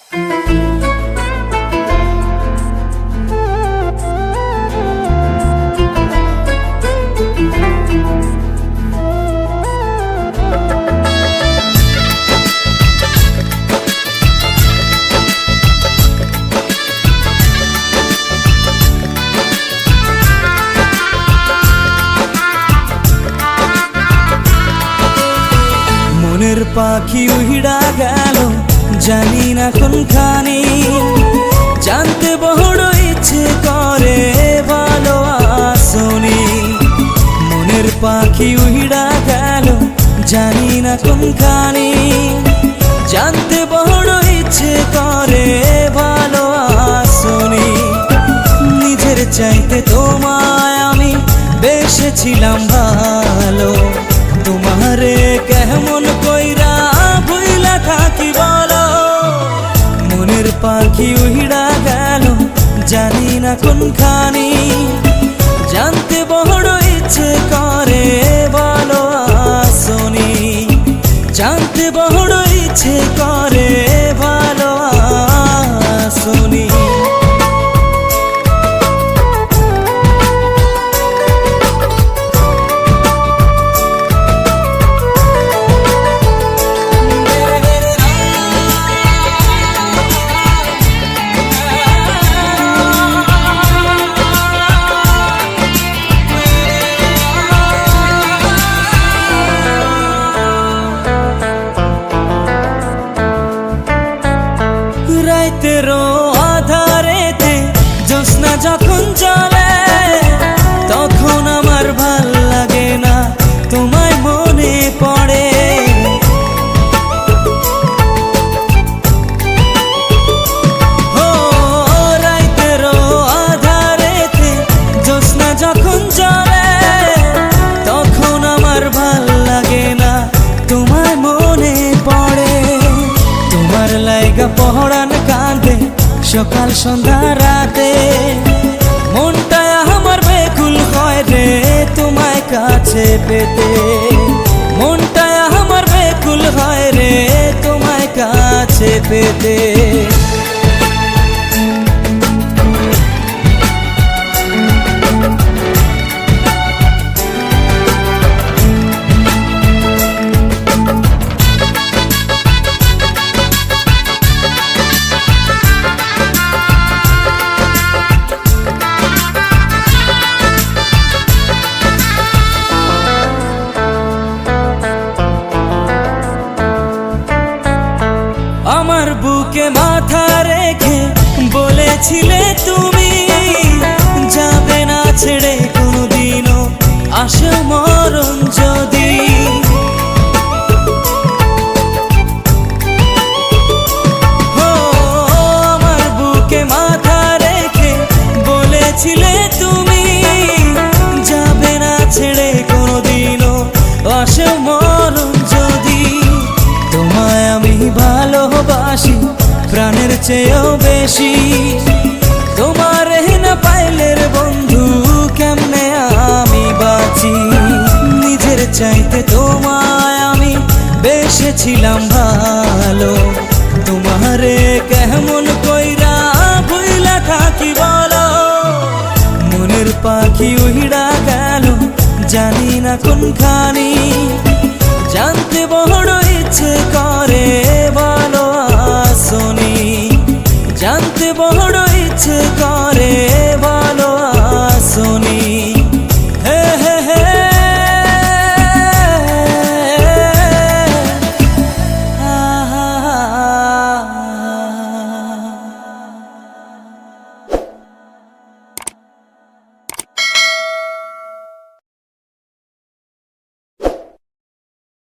মনের পাখি উড়া গেল জানি না কোনখানি, জানতে বড় ইচ্ছে করে ভালো আসনি। মনের পাখি উড়া গেল জানি না কোনখানি, জানতে বড় ইচ্ছে করে ভালো আসনি। নিজের চাইতে তোমায় আমি বেসেছিলাম ভালো, তোমারে কেমন কইরা ভুইলা থাকি বলো। মনের পাখি উড়া গেল জানি না কোনখানি, জানতে বড় ইচ্ছে করে ভালো আসনি। জানতে বড় ইচ্ছে করে ভালো আসনি। রাতেরও আধারেতে জ্যোৎস্না যখন চলে, তখন আমার ভাল লাগে না তোমায় মনে পড়ে। ও রাতেরও আধারেতে জ্যোৎস্না যখন চলে, তখন আমার ভাল লাগে না তোমায় মনে পড়ে। তোমার লাইগা পহরান কাঁদে সকাল সন্ধ্যা রাতে, মনটা আমার বেকুল হয় রে তোমায় কাছে পেতে। মনটা আমার বেকুল হয় রে তোমায় কাছে পেতে। আমার বুকে মাথা রেখে বলেছিলে তুমি, যাবে না ছেড়ে কোনোদিনও আসে মরণ যদি। ও আমার বুকে মাথা রেখে বলেছিলে তুমি, যাবে না ছেড়ে কোনোদিনও আসে মরণ যদি। তোমায় আমি ভালোবাসি প্রাণের চেয়েও বেশি, তোমার না পাইলে রে বন্ধু কেমনে আমি বাঁচি। নিজের চাইতে তোমায় আমি বেসেছিলাম ভালো, তোমারে কেমন কইরা ভুইলা থাকি বলো। মনের পাখি উড়া গেল জানি না কোনখানি, জানতে বড় ইচ্ছে করে